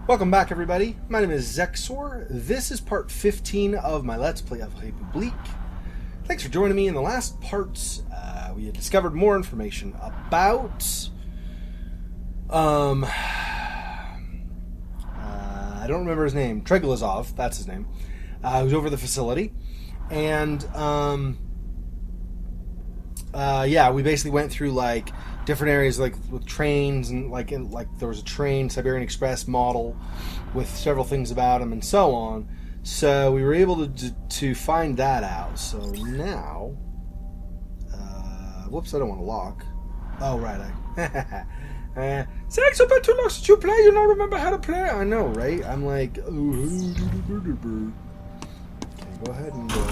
Welcome back, everybody. My name is Xexor. This is part 15 of my Let's Play of République. Thanks for joining me. In the last parts, we had discovered more information about... I don't remember his name. Treglazov, that's his name. Who's over the facility. And, yeah, we basically went through, like, different areas, like with trains, and like there was a train Siberian Express model with several things about them and so on. So we were able to find that out. So now, whoops, I don't want to lock. Oh right, Sex up too long since you play. You don't remember how to play. I know, right? I'm like, okay, go ahead and go.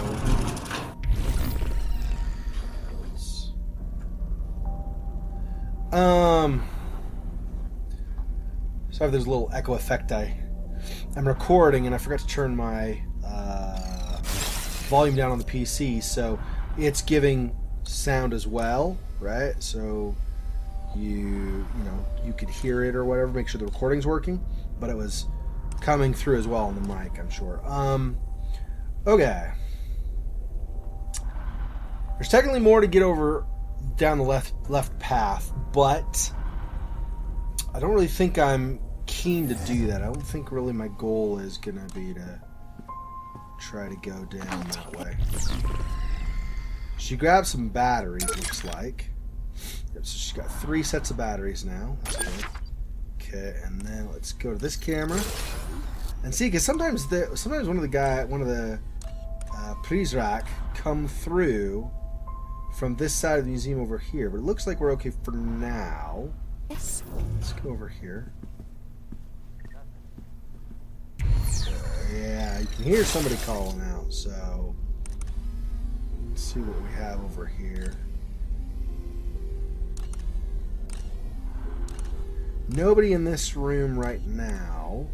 So I have this little echo effect. I'm recording and I forgot to turn my volume down on the PC, so it's giving sound as well, right? So you could hear it or whatever, make sure the recording's working, but it was coming through as well on the mic, I'm sure. Okay. There's technically more to get over down the left path, but I don't really think I'm keen to do that. I don't think really my goal is gonna be to try to go down that way. She grabbed some batteries, looks like. Yep, so she's got 3 sets of batteries now. That's good. Okay, and then let's go to this camera and see, because sometimes one of the Prizrak come through from this side of the museum over here, but it looks like we're okay for now. Yes. Let's go over here. Yeah, you can hear somebody calling out, so let's see what we have over here. Nobody in this room right now.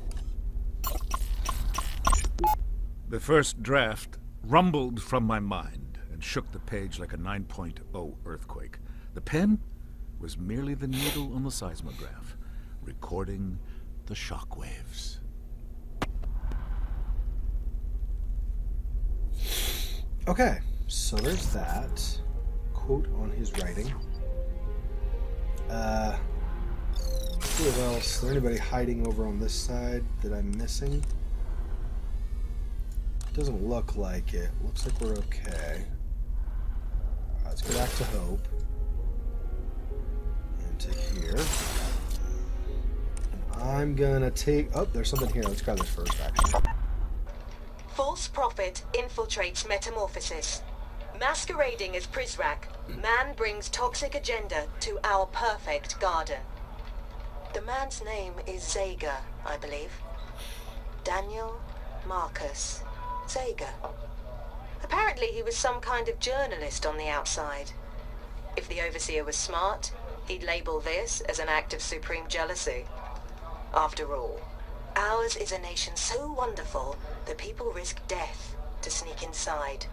The first draft rumbled from my mind and shook the page like a 9.0 earthquake. The pen was merely the needle on the seismograph, recording the shockwaves. Okay, so there's that quote on his writing. What else? Is there anybody hiding over on this side that I'm missing? Doesn't look like it. Looks like we're okay. Let's go back to Hope. And to here. And I'm gonna take... Oh, there's something here. Let's grab this first, actually. False prophet infiltrates Metamorphosis. Masquerading as Prizrak, man brings toxic agenda to our perfect garden. The man's name is Xexor, I believe. Daniel Marcus Xexor. Apparently he was some kind of journalist on the outside. If the overseer was smart, he'd label this as an act of supreme jealousy. After all, ours is a nation so wonderful that people risk death to sneak inside.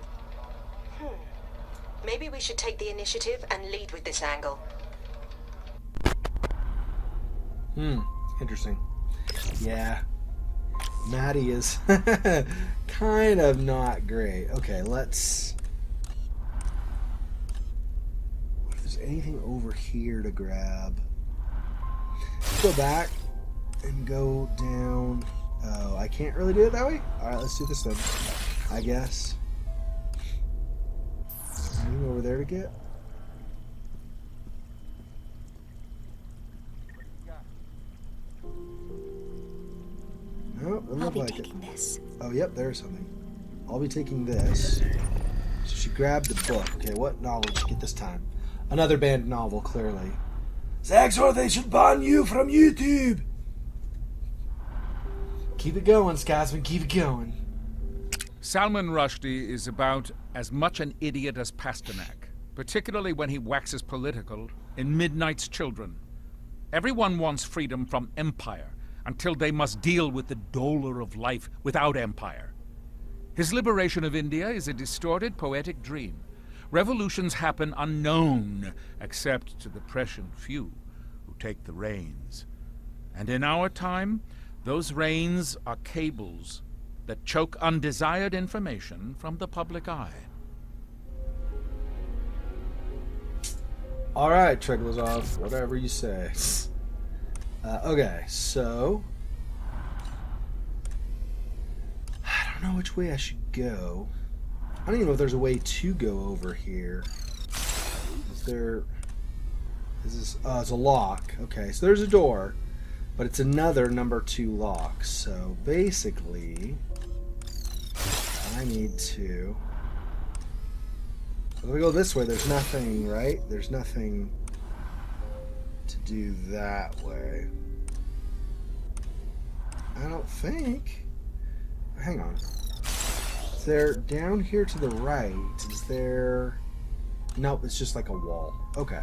Maybe we should take the initiative and lead with this angle. Interesting. Yeah. Maddie is kind of not great. Okay, let's... If there's anything over here to grab... Let's go back and go down... Oh, I can't really do it that way? Alright, let's do this then, I guess. Anything over there to get? No, doesn't look like it. This. Oh, yep, there's something. I'll be taking this. So she grabbed the book. Okay, what novel did she get this time? Another banned novel, clearly. Xexor, they should ban you from YouTube! Keep it going, Scotsman, keep it going. Salman Rushdie is about as much an idiot as Pasternak, particularly when he waxes political in Midnight's Children. Everyone wants freedom from empire, until they must deal with the dolor of life without empire. His liberation of India is a distorted poetic dream. Revolutions happen unknown, except to the prescient few who take the reins. And in our time, Those reins are cables that choke undesired information from the public eye. All right, Treglazov, whatever you say. Okay, so I don't know which way I should go. I don't even know if there's a way to go over here. Is there? Is this? Oh, it's a lock. Okay, so there's a door, but it's another number 2 lock. So basically, I need to. If we go this way, there's nothing, right? There's nothing to do that way. I don't think. Hang on. Is there down here to the right? Is there? Nope, it's just like a wall. Okay.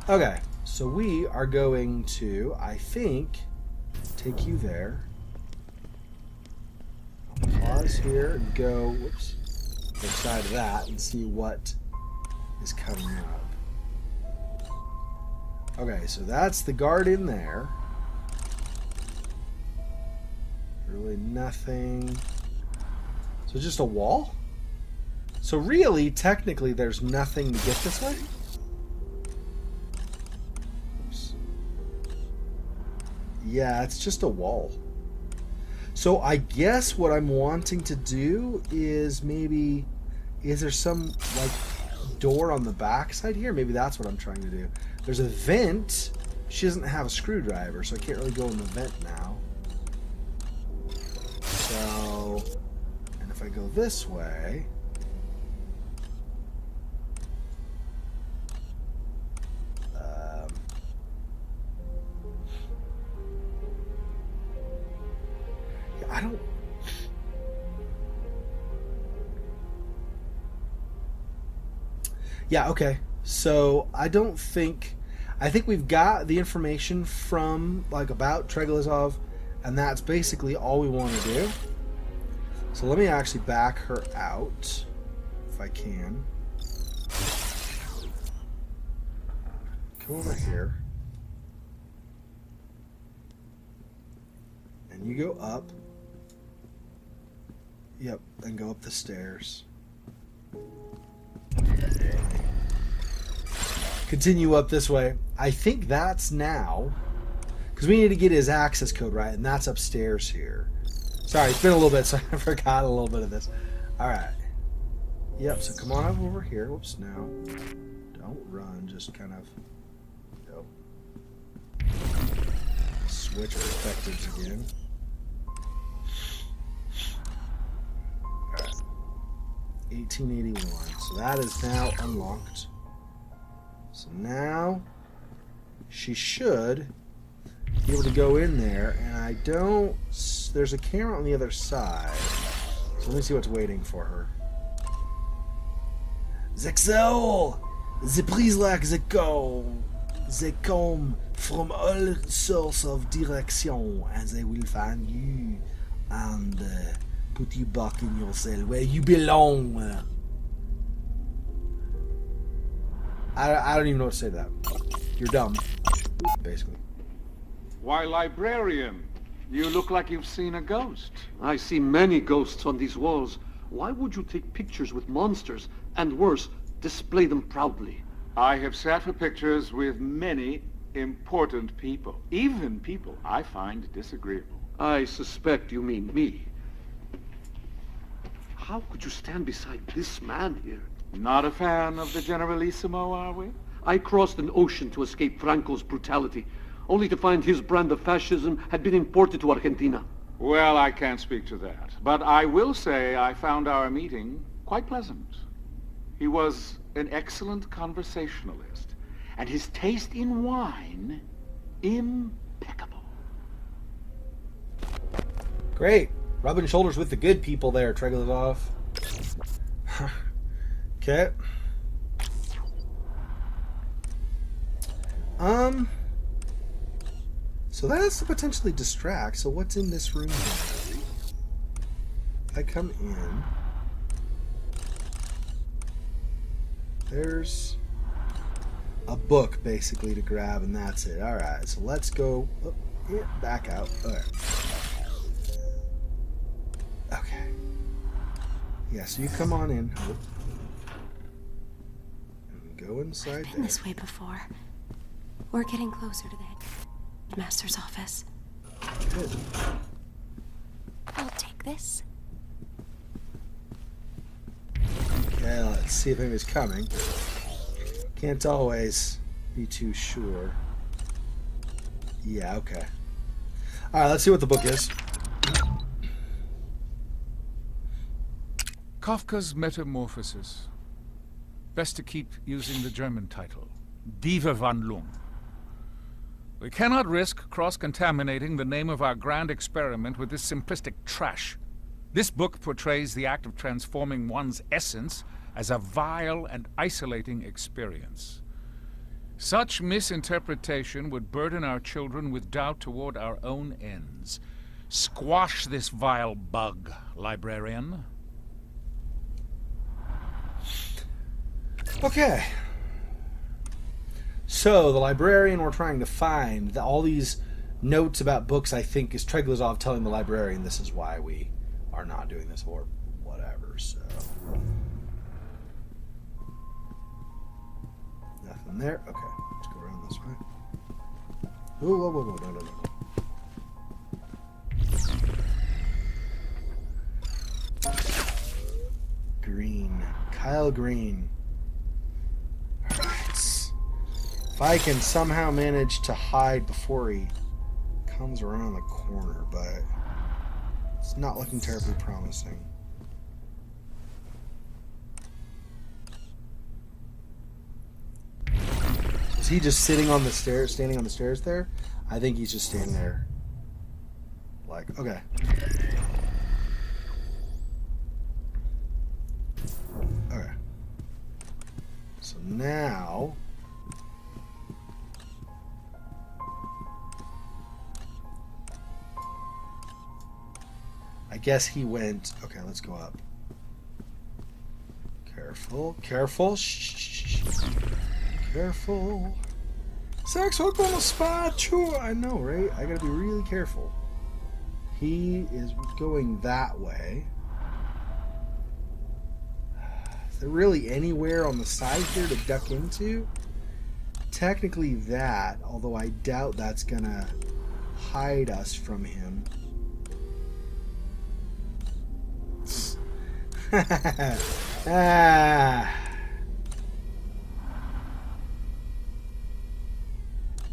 Okay, so we are going to, I think, take you there. I'll pause here and go, whoops, inside of that and see what is coming up. Okay, so that's the guard in there. Really nothing. So just a wall? So really, technically, there's nothing to get this way? Oops. Yeah, it's just a wall. So I guess what I'm wanting to do is maybe... Is there some, like, door on the back side here? Maybe that's what I'm trying to do. There's a vent. She doesn't have a screwdriver, so I can't really go in the vent now. So... And if I go this way... I don't... Yeah, okay. So, I don't think... I think we've got the information from, like, about Treglazov, and that's basically all we want to do. So let me actually back her out, if I can. Come over here. And you go up. Yep, and go up the stairs. Continue up this way. I think that's now, because we need to get his access code right, and that's upstairs here. Sorry, it's been a little bit, so I forgot a little bit of this. Alright. Yep, so come on up over here. Whoops, no. Don't run, just kind of go. Switch perspectives again. Alright. 1881. So that is now unlocked. So now she should be able to go in there, and I don't... There's a camera on the other side. So let me see what's waiting for her. Xexor! The prise like the come. They come from all sorts of direction, and they will find you and put you back in your cell where you belong. I don't even know what to say to that. You're dumb, basically. Why, librarian, you look like you've seen a ghost. I see many ghosts on these walls. Why would you take pictures with monsters, and worse, display them proudly? I have sat for pictures with many important people, even people I find disagreeable. I suspect you mean me. How could you stand beside this man here? Not a fan of the Generalissimo, are we? I crossed an ocean to escape Franco's brutality, only to find his brand of fascism had been imported to Argentina. Well, I can't speak to that, but I will say I found our meeting quite pleasant. He was an excellent conversationalist, and his taste in wine, impeccable. Great. Rubbing shoulders with the good people there, Treglazov. Okay. So that has to potentially distract. So what's in this room here? I come in. There's a book basically to grab, and that's it. Alright, so let's go. Oh, Yeah, back out. Okay. Okay. Yeah, so you come on in, Hope. And go inside I've been there. this way before. We're getting closer to the headmaster's office. Good. I'll take this. Okay, let's see if anybody's coming. Can't always be too sure. Yeah, okay. Alright, let's see what the book is. Kafka's Metamorphosis. Best to keep using the German title. Die Verwandlung. We cannot risk cross-contaminating the name of our grand experiment with this simplistic trash. This book portrays the act of transforming one's essence as a vile and isolating experience. Such misinterpretation would burden our children with doubt toward our own ends. Squash this vile bug, librarian. Okay. So, the librarian we're trying to find, all these notes about books, I think, is Treglazov telling the librarian this is why we are not doing this, or whatever, so... Nothing there? Okay, let's go around this way. Ooh, whoa, whoa, whoa, no. Green. Kyle Green. Alright. If I can somehow manage to hide before he comes around the corner, but it's not looking terribly promising. Is he just sitting on the stairs, standing on the stairs there? I think he's just standing there. Like, okay. Okay. So now... I guess he went... Okay, let's go up. Careful, careful. Shh. Careful. Sex hook on the spot. Sure, I know, right? I gotta be really careful. He is going that way. Is there really anywhere on the side here to duck into? Technically that, although I doubt that's gonna hide us from him.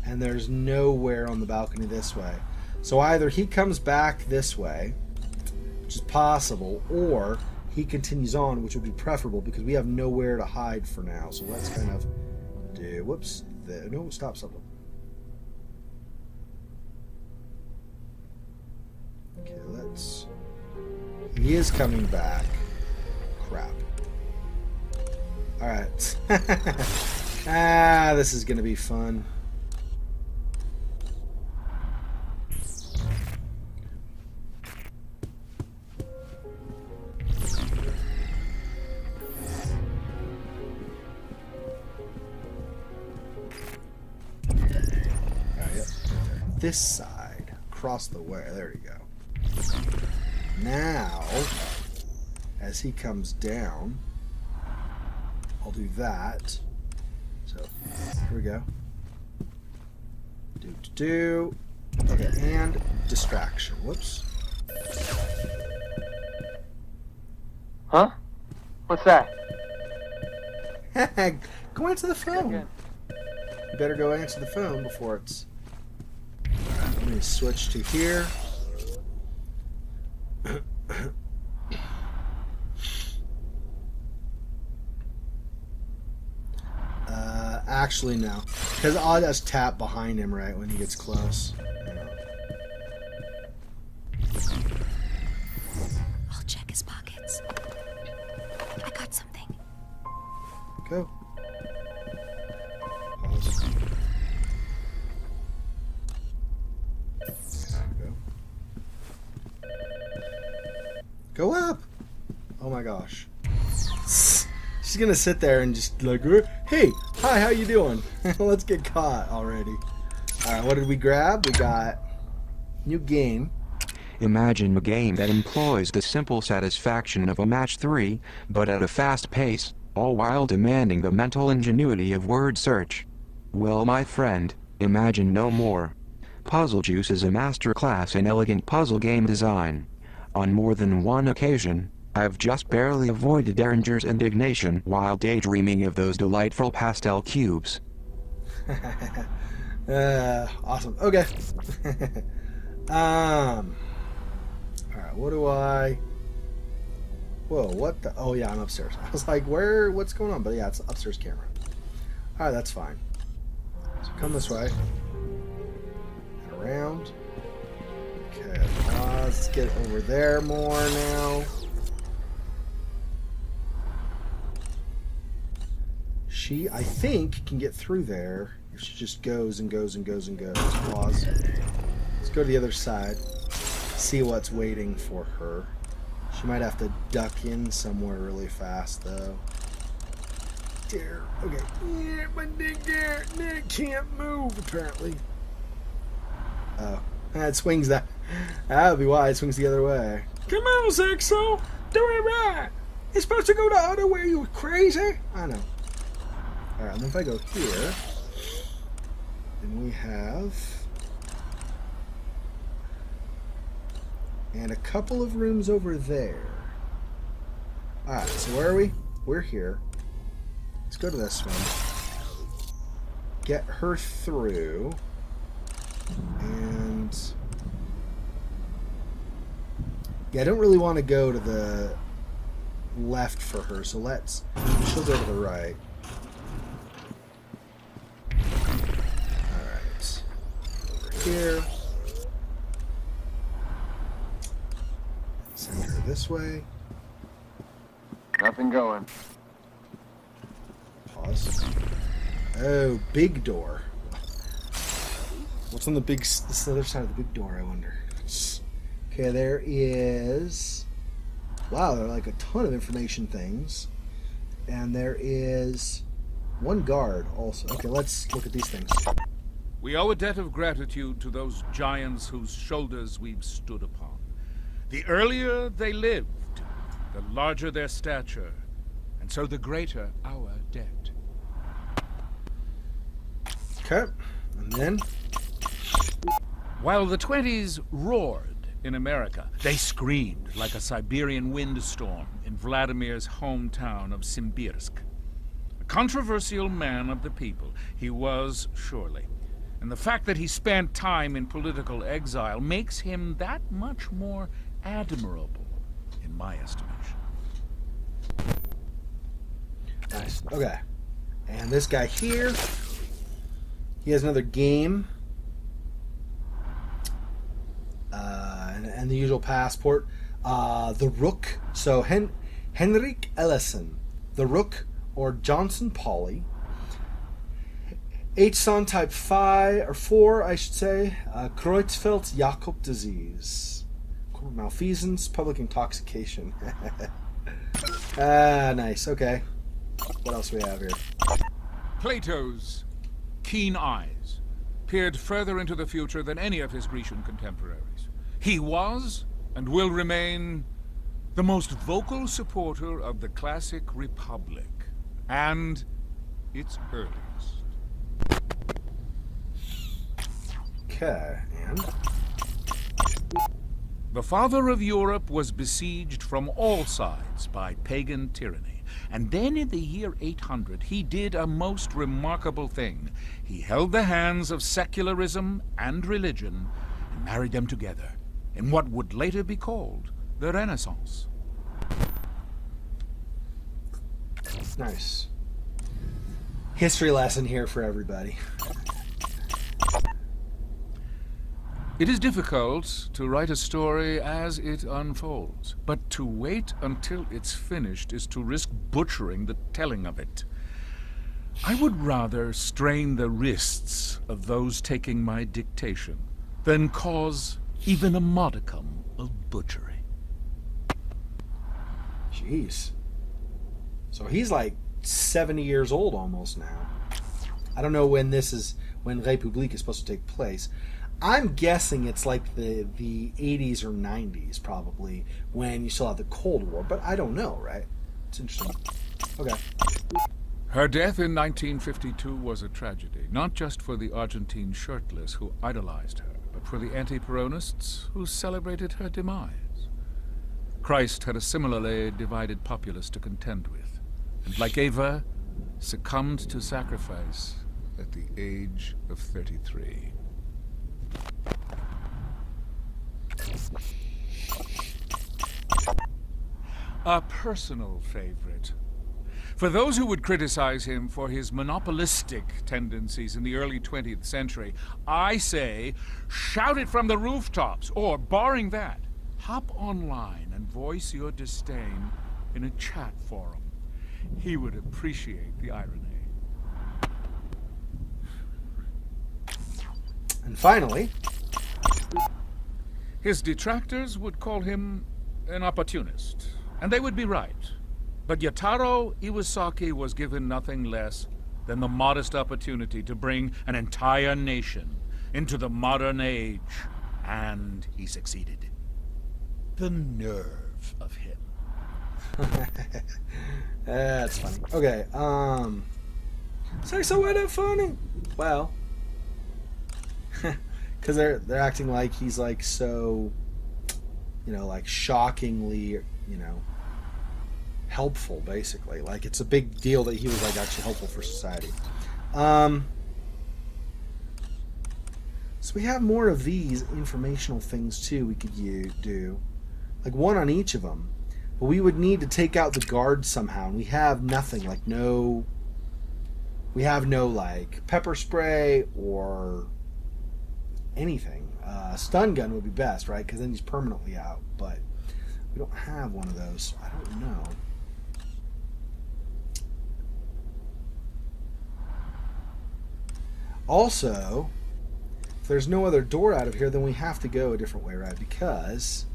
And there's nowhere on the balcony this way. So either he comes back this way, which is possible, or he continues on, which would be preferable because we have nowhere to hide for now. So let's kind of do... Whoops. No, stop. Okay, let's... He is coming back. Crap. Alright. This is going to be fun. This side, across the way. There you go. Now, as he comes down, I'll do that. So, here we go. Do. Okay, and distraction. Whoops. Huh? What's that? Go answer the phone. You better go answer the phone before it's... Let me switch to here. Actually, no. Because I'll just tap behind him right when he gets close. I'll check his pockets. I got something. Go. Pause. Go up! Oh my gosh. She's gonna sit there and just like, hey, hi, how you doing? Let's get caught already. Alright, what did we grab? We got New game. Imagine a game that employs the simple satisfaction of a match 3, but at a fast pace, all while demanding the mental ingenuity of word search. Well, my friend, imagine no more. Puzzle Juice is a masterclass in elegant puzzle game design. On more than one occasion, I've just barely avoided Derringer's indignation while daydreaming of those delightful pastel cubes. Awesome. Okay. Alright, what do I... Whoa, what the... Oh, yeah, I'm upstairs. I was like, what's going on? But yeah, it's upstairs camera. Alright, that's fine. So come this way. And around. Okay, let's get over there more now. She, I think, can get through there if she just goes and goes and goes and goes. Pause. Let's go to the other side. See what's waiting for her. She might have to duck in somewhere really fast, though. There. Okay. Yeah, my dick there. It can't move, apparently. Oh. It swings that. That would be why it swings the other way. Come on, Xexor. Do it right. It's supposed to go the other way, you crazy? I know. Alright, and then if I go here, then we have... and a couple of rooms over there. Alright, so where are we? We're here. Let's go to this one. Get her through. And... yeah, I don't really want to go to the left for her, so let's... she'll go to the right. Alright. Over here. Send her this way. Nothing going. Pause. Oh, big door. What's on the big... this is the other side of the big door, I wonder. Okay, there is... wow, there are like a ton of information things. And there is one guard also. Okay, let's look at these things. We owe a debt of gratitude to those giants whose shoulders we've stood upon. The earlier they lived, the larger their stature, and so the greater our debt. Okay, and then... while the 20s roared in America, they screamed like a Siberian windstorm in Vladimir's hometown of Simbirsk. A controversial man of the people, he was surely. And the fact that he spent time in political exile makes him that much more admirable, in my estimation. Nice. Okay. And this guy here, he has another game. And the usual passport. The Rook. So Henrik Ellison. The Rook, or Johnson Polly. H-son type 5 or 4, I should say. Creutzfeldt-Jakob disease. Corporal malfeasance, public intoxication. Nice. Okay. What else do we have here? Plato's keen eyes peered further into the future than any of his Grecian contemporaries. He was, and will remain, the most vocal supporter of the classic Republic, and its earliest. Okay, and... the father of Europe was besieged from all sides by pagan tyranny. And then in the year 800, he did a most remarkable thing. He held the hands of secularism and religion and married them together in what would later be called the Renaissance. Nice. History lesson here for everybody. It is difficult to write a story as it unfolds, but to wait until it's finished is to risk butchering the telling of it. I would rather strain the wrists of those taking my dictation than cause even a modicum of butchery. Jeez. So he's like 70 years old almost now. I don't know when République is supposed to take place. I'm guessing it's like the 80s or 90s, probably, when you still have the Cold War, but I don't know, right? It's interesting. Okay. Her death in 1952 was a tragedy, not just for the Argentine shirtless who idolized her, but for the anti-Peronists who celebrated her demise. Christ had a similarly divided populace to contend with, and like Eva, succumbed to sacrifice at the age of 33. A personal favorite. For those who would criticize him for his monopolistic tendencies in the early 20th century, I say, shout it from the rooftops, or, barring that, hop online and voice your disdain in a chat forum. He would appreciate the irony. And finally, his detractors would call him an opportunist, and they would be right. But Yataro Iwasaki was given nothing less than the modest opportunity to bring an entire nation into the modern age, and he succeeded. The nerve of him. That's funny. Okay, so why not funny? Well, because they're acting like he's like so, like shockingly, helpful, basically. Like it's a big deal that he was like actually helpful for society. So we have more of these informational things too we could do, like one on each of them. But we would need to take out the guards somehow, and we have nothing. Like we have no like pepper spray or anything. Stun gun would be best, right? Because then he's permanently out. But we don't have one of those. I don't know. Also, if there's no other door out of here, then we have to go a different way, right? Because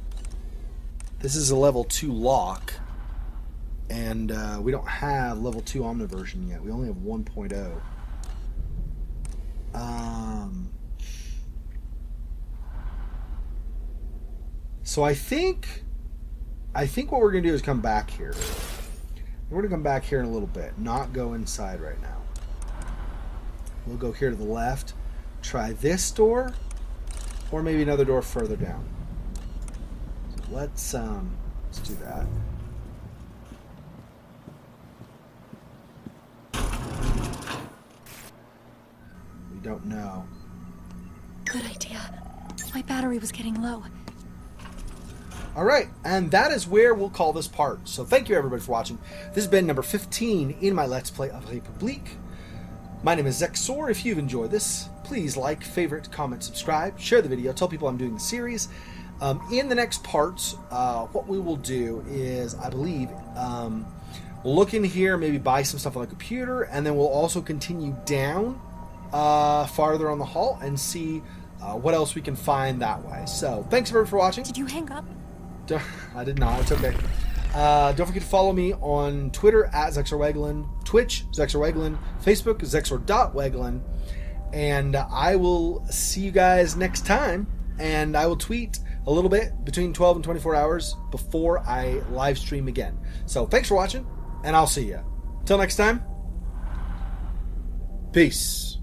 this is a level 2 lock, and we don't have level 2 Omniversion yet. We only have 1.0. So I think what we're going to do is come back here. We're going to come back here in a little bit, not go inside right now. We'll go here to the left, try this door, or maybe another door further down. So let's do that. We don't know. Good idea. My battery was getting low. All right, and that is where we'll call this part. So thank you everybody for watching. This has been number 15 in my Let's Play of République. My name is Xexor. If you've enjoyed this, please like, favorite, comment, subscribe, share the video, tell people I'm doing the series. In the next parts, what we will do is, I believe, we'll look in here, maybe buy some stuff on the computer, and then we'll also continue down farther on the hall and see what else we can find that way. So, thanks everybody for watching. Did you hang up? I did not. It's okay. Don't forget to follow me on Twitter at Xexor Weglin, Twitch Xexor Weglin, Facebook Xexor.Weglin, and I will see you guys next time. And I will tweet a little bit between 12 and 24 hours before I live stream again. So thanks for watching, and I'll see you. Till next time, peace.